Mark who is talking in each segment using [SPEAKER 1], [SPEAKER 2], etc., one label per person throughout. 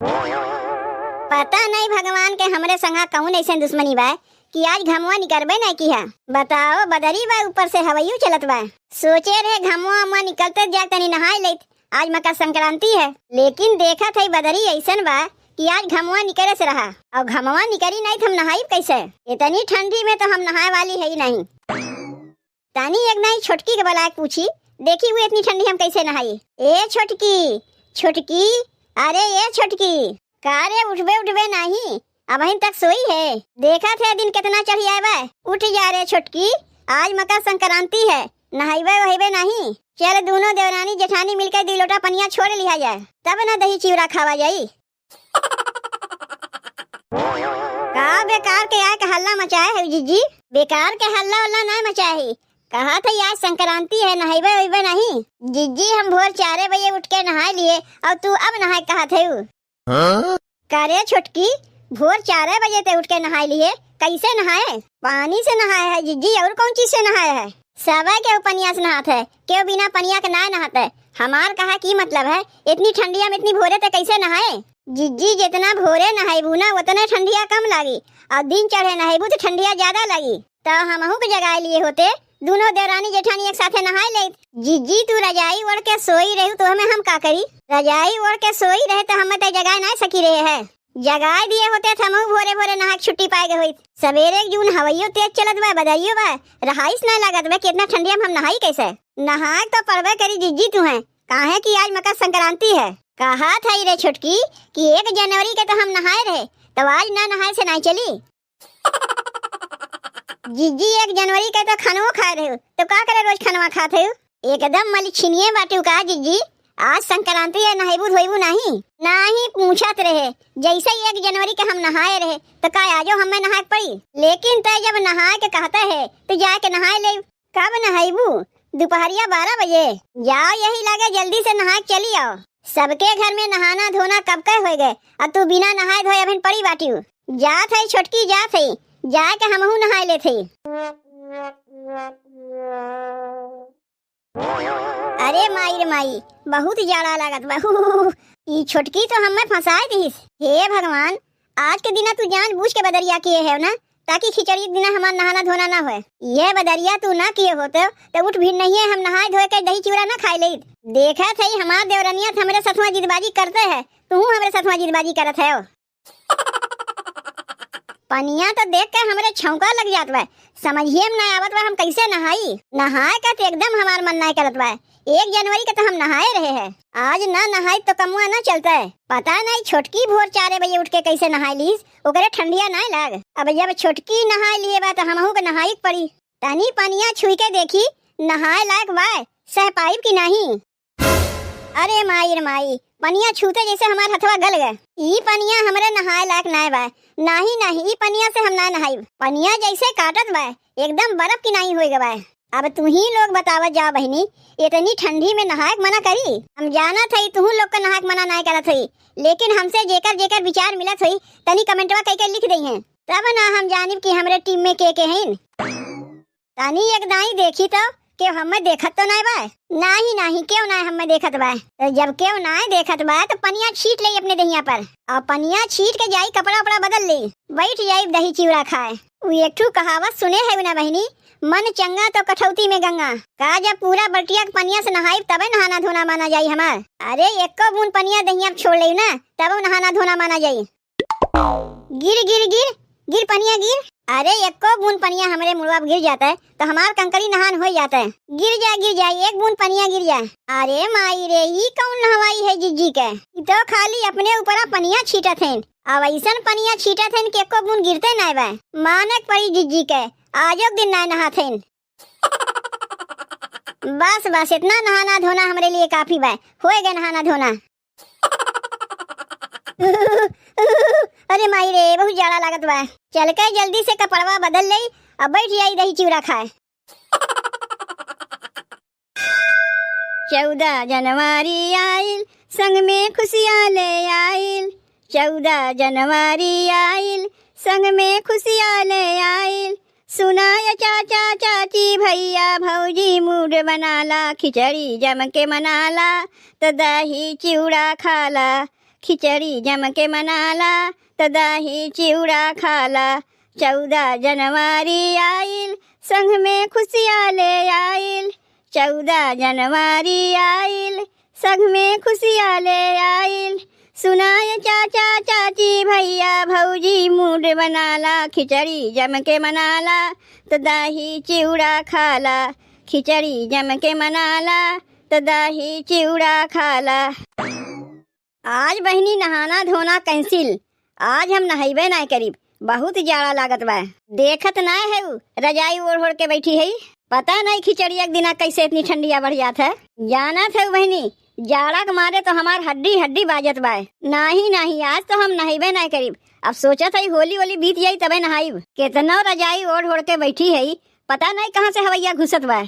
[SPEAKER 1] पता नहीं भगवान के हमरे संगा कौन ऐसे दुश्मनी बा कि आज घमवा निकलबे नहीं किया। बताओ बदरी बा ऊपर से हवाइयो चलत बा। सोचे रहे घमवा निकलते जाग तनी नहाय लेत, आज मकर संक्रांति है। लेकिन देखा था बदरी ऐसन बा कि आज घमवा निकले से रहा और घमवा निकली नहीं तो हम नहाई कैसे। इतनी ठंडी में तो हम नहाए वाली है ही नहीं। तानी एक नहीं छोटकी के बलाक पूछी, देखी हुई इतनी ठंडी हम कैसे नहाई। ए छोटकी छोटकी, अरे ये छोटकी कारे उठबे उठबे नहीं, अब अभी तक सोई है। देखा थे दिन कितना चढ़ी आए, उठ जा रे छोटकी, आज मकर संक्रांति है, नहाइबे वहाइबे नहीं। चल दोनों देवरानी जेठानी मिलकर 2 लोटा पनिया छोड़ लिया जाए, तब ना दही चिवड़ा खावा जाई। का बेकार के आए के हल्ला मचाए है जीजी, बेकार के हल्ला वल्ला ना मचाए है। कहा था आज संक्रांति है, नहाइबे वहाइबे नहीं। जीजी हम भोर 4 बजे उठ के नहा लिए और तू अब नहाए कहा थे। करे छोटकी भोर 4 बजे ते उठ के नहा लिए, कैसे नहाए? पानी से नहाए है जीजी, और कौन चीज से नहाए है? सबे के पनिया से नहाते है, क्यों बिना पनिया के ना नहाते? हमार कहा की मतलब है, इतनी ठंडिया में इतनी भोरे ते कैसे नहाए? जीजी जितना भोरे नहाइबू ना उतना ठंडिया कम लागी, और दिन चढ़े नहाइबू तो ठंडिया ज्यादा लगी। तो हमहू के जगाए लिए होते, दोनों देवरानी जेठानी एक साथे नहाए ले। जीजी तू रजाई ओढ़ के सोई रही तो हमें हम का करी? रजाई ओढ़ के सोई रहे तो हमें तो जगाए ना सकी रहे है। जगाए दिए होते थे हमहू भोरे भोरे नहा के छुट्टी पाए हुई। सवेरे जून हवाइयो तेज चलत बा, बदरियो बा, रहाइस ना लागत बा, कितना ठंडिया में हम नहाई कैसे? नहाए तो पड़बे करी जीजी तू है, काहे कि आज मकर संक्रांति है। कहा था रे छोटकी कि 1 जनवरी के तो हम नहाए रहे, तो आज ना नहाए से नहीं चली। जीजी 1 जनवरी के तो खनवा खाए रहे, तो का करे रोज खनवा खाते हो? एकदम मलिछिनिये बाटू का जीजी, आज संक्रांति है, नहाइबू धोइबू नहीं? नहीं पूछत रहे, जैसे 1 जनवरी के हम नहाए रहे तो का आजो हमें नहाए पड़ी। लेकिन तय जब नहाए के कहता है तो जाके नहाए ले। कब नहाइबू? दोपहरिया 12 बजे। जाओ यही लगे जल्दी से नहा के चली आओ। सबके घर में नहाना धोना कब के हो गए, अब तू बिना नहाए धोए अभी पड़ी बाटी। जात है छोटकी, जात है, जाके हमहू नहाए ले थे। अरे माई रे माई, बहुत जाड़ा लागत बा। ई छोटकी तो हमें फंसाए दीस। हे भगवान, आज के दिन तू जान बूझ के बदरिया किए है ना, ताकि खिचड़ी के दिन हमारा नहाना धोना ना होए। ये बदरिया तू ना किए होते तो उठ भी नहीं है, हम नहाए धोए के दही चिवड़ा ना खाए ले। देखा थे हमार देवरनिया हमारे साथवा जिदबाजी करते है, तू हमारे साथवा जिदबाजी करत है। पनिया तो देख के हमरे छौंका लग जात बा, समझिए में ना आवत बा हम कैसे नहाई। नहाए का तो एकदम हमार मन नहीं करत बा। 1 जनवरी के तो हम नहाए रहे हैं, आज ना नहाए तो कमुआ ना चलता है। पता नहीं छोटकी भोर 4 बजे उठ के कैसे नहाए लीस, ओकरे ठंडिया नहीं लाग। अब जब छोटकी नहाए लिए बा तो हमहू के नहाई पड़ी। तनी पनिया छुई के देखी, नहाए लायक बा, सह पाइप की नहीं। अरे माई रे माई, पनिया छूते जैसे हमार हथवा गल गए। ई पनिया हमरे नहाए लायक नहीं बा, नहीं नहीं, ई पनिया से हम ना नहाई। पनिया जैसे काटत बा, एकदम बर्फ की नहीं होई गवा। अब तू ही लोग बतावत जा बहनी, इतनी ठंडी में नहाए मना करी? हम जाना थई तू लोग का नहाए मना नहीं करत थई, लेकिन हमसे जेकर जेकर विचार मिलत हुई तनी कमेंटवा कई लिख दई हैं, तब ना हम जानिब कि हमरे टीम में के हैं। तनी एक दाई देखी तो क्यों हमें देखत तो नहीं बा? नहीं नहीं, क्यों नहीं हमें देखत बा? तो जब क्यों नहीं देखत बा तो पनिया छीट ले अपने दहिया पर, और पनिया छीट के जाई कपड़ा उपड़ा बदल ले, बैठ जाई दही चिवड़ा खाए। एक ठू कहावत सुने है ना बहनी, मन चंगा तो कठौती में गंगा। का जब पूरा बटिया पनिया से नहाई तबे नहाना धोना माना जाई हमार। अरे एको बूंद पनिया दहिया छोड़ ले ना तब नहाना धोना माना जाई। गिर गिर गिर गिर पनिया गिर। अरे एको बूंद पनिया हमारे मुड़वा गिर जाता है तो हमार कंकड़ी नहान हो जाता है। गिर जाए 1 बूंद पनिया गिर जाए। अरे माई रे, ई कौन नहवाई है जीजी के? तो खाली अपने ऊपर पनिया छीटत हैं, अब ऐसा पनिया छीटत हैं कि एको बूंद गिरते नहीं बा। मानक पड़ी जीजी के, आजो दिन नहीं नहाते। बस बस इतना नहाना धोना हमारे लिए काफी बा, होएगा नहाना धोना। अरे माई रे, बहुत जाड़ा लागत बा, चल के जल्दी से कपड़वा बदल ले, अब बैठ जाई दही चिवड़ा खाए। 14 जनवरी आइल, संग में खुशियाँ ले आइल। 14 जनवरी आइल, संग में खुशियाँ ले आइल। सुनाया चाचा चाची भैया भौजी मूड बनाला, खिचड़ी जम के मनाला, तो दही चिवड़ा खाला। खिचड़ी जम के मनाला तो दही चिवड़ा खाला। 14 जनवरी आइल संग में खुशियाँ ले आइल। 14 जनवरी आइल संग में खुशियाँ ले आइल। सुनाय चाचा चाची भैया भौजी मूड बनाला। खिचड़ी जम के मनाला तो दही चिवड़ा खाला। खिचड़ी जम के मनाला तो दही चिवड़ा खाला। आज बहनी नहाना धोना कैंसिल। आज हम नहाइबे नहीं करीब, बहुत जाड़ा लागत बा। देखत ना है उ रजाई ओढ़ ओढ़ के बैठी है। पता नहीं खिचड़ी एक दिना कैसे इतनी ठंडिया बढ़ जात है। जाना था बहनी, जाड़ा के मारे तो हमार हड्डी हड्डी बाजत बा। नहीं नहीं, आज तो हम नहाइबे नहीं करीब। अब सोचा था होली होली बीत जाई तबे नहाइब। कितना रजाई ओढ़ ओढ़ के बैठी है, पता नहीं कहाँ से हवैया घुसत बा।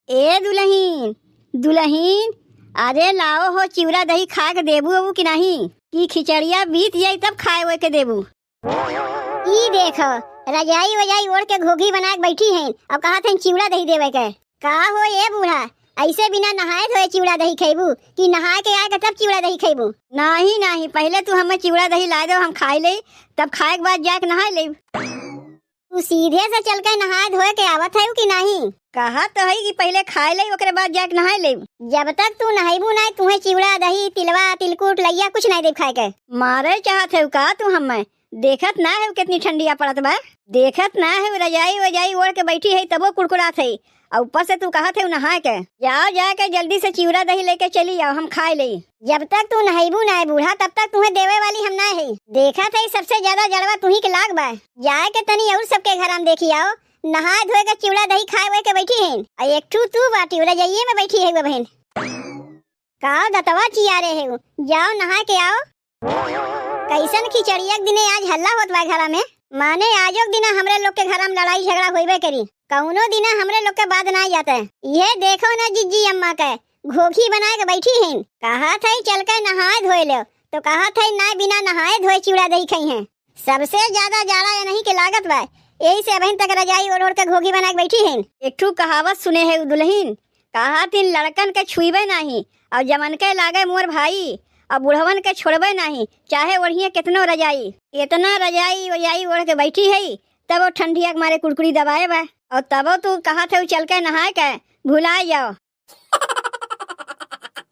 [SPEAKER 1] ए दुल्हीन दुल्हीन, अरे लाओ हो चिवड़ा दही खा के देबू अबू कि नहीं, कि खिचड़िया बीत जाई तब खाए हुए के देबू। ई देखो रजाई वजाई ओढ़ के घोघी बना के बैठी हैं। अब कहा था चिवड़ा दही देवे के। का हो ये बूढ़ा, ऐसे बिना नहाए धोए चिवड़ा दही खेबू कि नहाए के आए के तब चिवड़ा दही खेबू? नहीं नहीं, पहले तू हमें चिवड़ा दही ला दो, हम खाए ले, तब खाए के बाद जाके नहाए ले। तू सीधे से चल के नहाए धोए के आवत है कि नहीं? कहा तो है कि पहले खाए ले ओकरे बाद जाके नहाए ले। जब तक तू नहाइबू नहीं तुम्हें चिवड़ा दही तिलवा तिलकुट लैया कुछ नहीं दे खाए के। मारे चाहत है का तू हमें? देखत ना है कितनी ठंडिया पड़त बा। देखत ना है रजाई वजाई ओढ़ के बैठी है तबो कुड़कुड़ात है, और ऊपर से तू कहा थे नहा के। जाओ जाके जल्दी से चिवड़ा दही लेके चली आओ, हम खाए ले। जब तक तू नहाइबू ना बूढ़ा तब तक तुम्हें देवे वाली हम ना है। देखा था सबसे ज्यादा जड़वा तुम्ही के लाग बा। जाए के तनी और सबके घर हम देखी आओ, नहाए धोए के चिवड़ा दही खाए हुए के बैठी है। और एक तू बाटी रजाइये में बैठी है बहन। का दतवा चिया रहे हो, जाओ नहा के आओ। कैसन खिचड़िया दिने आज हल्ला होत बा घर में। माने आजो दिना हमरे लोग के घर में लड़ाई झगड़ा होइबे करी, कौनो दिना हमरे लोग के बाद ना जाता है। ये देखो ना जिज्जी अम्मा के घोघी बना के बैठी हैं। कहा था चल के नहाए धोए लो, तो कहा था ना बिना नहाए धोए चिवड़ा दही खाई हैं। सबसे ज्यादा जाड़ा या नहीं के लागत बा, यही से बहन तक रजाई ओढ़ ओढ़ के घोघी बना के बैठी हैं। एक ठू कहावत सुने है दुल्हीन, कहा तीन लड़कन के छुईबे नहीं और जमन के लागे मोर भाई, और बुढ़वन के छोड़बे नहीं चाहे ओढ़िए कितनो रजाई। इतना रजाई वजाई ओढ़ के बैठी है तब वो ठंडिया के मारे कुड़कुड़ी दबाए बा, और तब तू कहा थे चल के नहाए के भुलाए जाओ।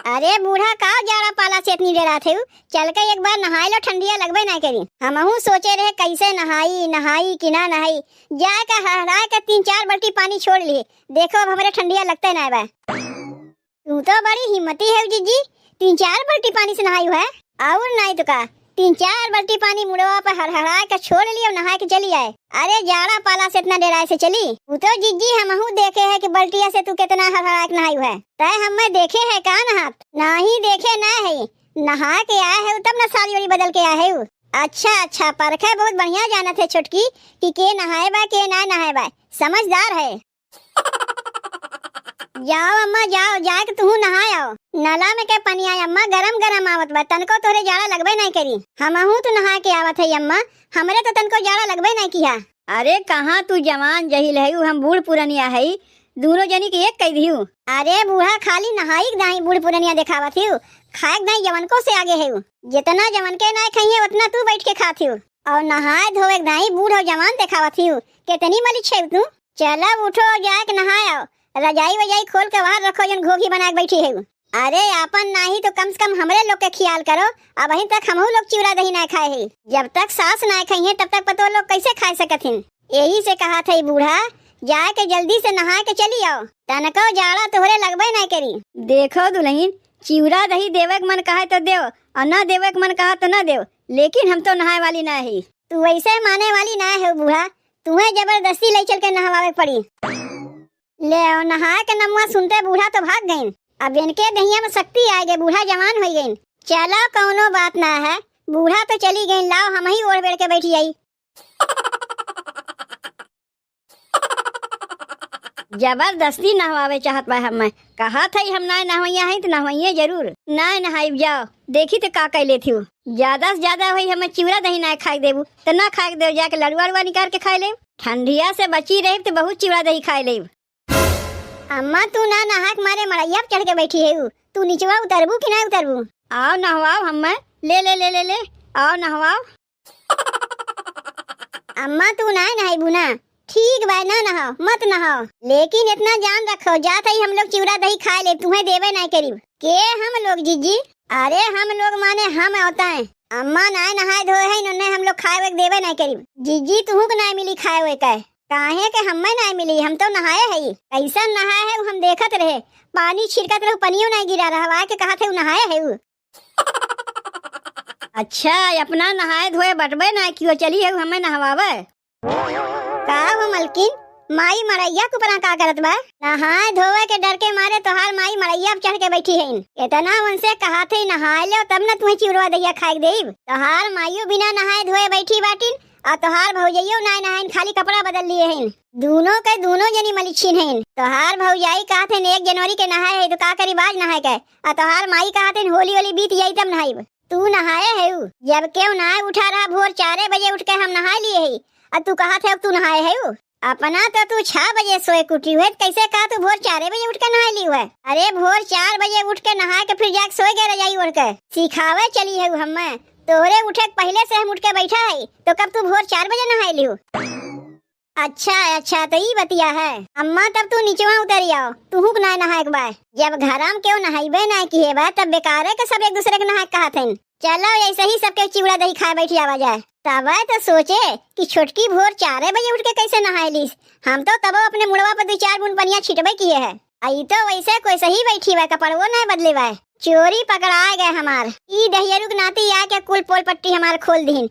[SPEAKER 1] अरे बूढ़ा का जाड़ा पाला से इतनी डरा थे, चल के एक बार नहाए लो, ठंडिया लगबे नहीं करी। हमहू सोचे रहे कैसे नहाई कि ना नहाई, जाके हराए के 3-4 बाल्टी पानी छोड़ लिए। देखो अब हमारे ठंडिया लगते ना बा। तू तो बड़ी हिम्मती है जीजी, 3-4 बाल्टी पानी से नहाई है। और नहीं तो का 3-4 बाल्टी पानी मुड़वा पर हरहरा के छोड़ लिया और नहा के चली आए। अरे जाड़ा पाला से इतना डेराए से चली। वो तो जीजी हमहू देखे है कि बल्टिया से तू कितना हरहरा के नहाई है। तय हमें देखे है का नहात? नहीं देखे ना है, नहा के आए है तब न साड़ी वाड़ी बदल के आए है। अच्छा परखे बहुत बढ़िया जाना थे छोटकी कि के नहाए बा के ना नहाए बा, समझदार है। जाओ अम्मा जाओ, जाके तू नहाए आओ। नला में के पानी आया अम्मा, गरम गरम आवत बा, तनको तोरे जाड़ा लगबे नहीं करी। हमहू तो नहा के आवत है अम्मा, हमरे तो तनको जाड़ा लगबे नहीं किया। अरे कहाँ तू जवान जहिल है, हम बूढ़ पुरनिया है, दोनों जनी के एक कह दियो। अरे बूढ़ा खाली नहाई नहीं बूढ़ पुरनिया दिखावत हियो, खाए नहीं जवन को से आगे है। जितना जवन के नहीं खाइए उतना तू बैठ के खाती हो, और नहाए धोए नहीं बूढ़ और जवान दिखावत हियो। कितनी मलिक है तू। चलो उठो जाके नहाए आओ, रजाई वजाई खोल के बाहर रखो, जन घोघी बना के बैठी है। अरे अपन नहीं तो कम से कम हमरे लोग के ख्याल करो। अब अभी तक हमहू लोग चिवड़ा दही ना खाए है, जब तक सास ना खाई है तब तक पतो लोग कैसे खा सकथिन। यही से कहा था बूढ़ा जाए के जल्दी से नहा के चली आओ, तनको जाड़ा तोहरे लगबे नहीं करी। देखो दुल्हन, चिवड़ा दही देवे के मन कहे तो देव, और न देवे के मन कहा तो न देव, लेकिन हम तो नहाए वाली ना है। तू वैसे माने वाली ना है बूढ़ा, तुम्हें जबरदस्ती ले चल के नहवावे पड़ी। ले और नहा के नमुआ सुनते बूढ़ा तो भाग गई। अब इनके दहिया में शक्ति आ गई, बूढ़ा जवान हो गई। चलो कौनो बात ना है, बूढ़ा तो चली गई, लाओ हम ही ओढ़ बेड़ के बैठी आई। जबरदस्ती नहवावे चाहत बा हमें, कहा था हम ना नहवैया है तो नहवैये जरूर ना नहाई। जाओ देखी तो का कैले थी, ज्यादा से ज्यादा वही हमें चिवड़ा दही ना खाए देबू तो ना खाए दे, जाके लड़ुआ लड़ुआ निकाल के खाए ले। ठंडिया से बची रहे तो बहुत चिवड़ा दही खाए ले। अम्मा तू ना नहा के मारे मड़ैया चढ़ के बैठी है, तू नीचवा उतरबू कि ना उतरबू? आओ नहवाओ हमें, ले ले ले ले ले, आओ नहवाओ। अम्मा तू ना नहाई बुना, ठीक बा ना नहाओ, मत नहाओ, लेकिन इतना जान रखो जात ही हम लोग चिवड़ा दही खा ले, तुम्हें देवे नहीं करीब। के हम लोग जीजी? अरे हम लोग माने हम होता है। अम्मा ना नहाए धोए है, इन्होंने हम लोग खाए हुए देवे नहीं करीब। जीजी तुहू को नहीं मिली खाए हुए का, काहे के हमें नहीं मिली, हम तो नहाए है। कैसा नहाए है वो हम देखत रहे, पानी छिड़कत रहे, पनियो नहीं गिरा रहा है, के कहा थे नहाए है वो। अच्छा अपना नहाए धोए बटबे ना क्यों, चली है हमें नहवावे। का हो मलकिन, माई मरैया के ऊपर का करत बा? नहाए धोवे के डर के मारे तोहार माई मरैया पे चढ़ के बैठी है। इतना उनसे कहा थे नहाए लो तब न तुम्हें चिवड़ा दहिया खाए देब। तोहार माइयो बिना नहाए धोए बैठी बाटिन, और तोहार भौजइयो ना नहाइन, खाली कपड़ा बदल लिए हैं। दोनों के दोनों जनी मलिछिन हैं। तोहार भौजाई कहा थे 1 जनवरी के नहाए है, तो का करी बाज नहाए के, और तोहार माई कहा थे होली होली बीत जाई तब नहाइब। तू नहाए है जब क्यों ना उठा रहा, भोर 4 बजे उठ के हम नहा लिए है, और तू कहा थे अब तू नहाए है। अपना तो तू 6 बजे सोए कुटी हुए, कैसे कहा तू भोर 4 बजे उठ के नहा ली हुए? अरे भोर 4 बजे उठ के नहा के फिर जाके सोए गए रजाई ओढ़ के, सिखावे चली है हमें। तोरे उठे पहले से हम उठ के बैठा है, तो कब तू भोर 4 बजे नहा ली हो? अच्छा तो ये बतिया है। अम्मा तब तू नीचवा उतरी आओ, तू ना नहाए के बा। जब घरम क्यों नहाइबे ना किए बा, तब बेकार है के सब एक दूसरे के नहाए कहा थे। चलो ऐसे ही सबके चिवड़ा दही खाए बैठ जावा जाए। तब तो सोचे कि छोटकी भोर 4 बजे उठ के कैसे नहाए लीस। हम तो तब अपने मुड़वा पर 2-4 बूंद पनिया छिटबे किए है। आई तो वैसे कोई सही बैठी हुआ, कपड़वो नहीं बदले हुआ, चोरी पकड़ा गए हमार। ई दहियरू के नाती आके कुल पोल पट्टी हमार खोल दीन।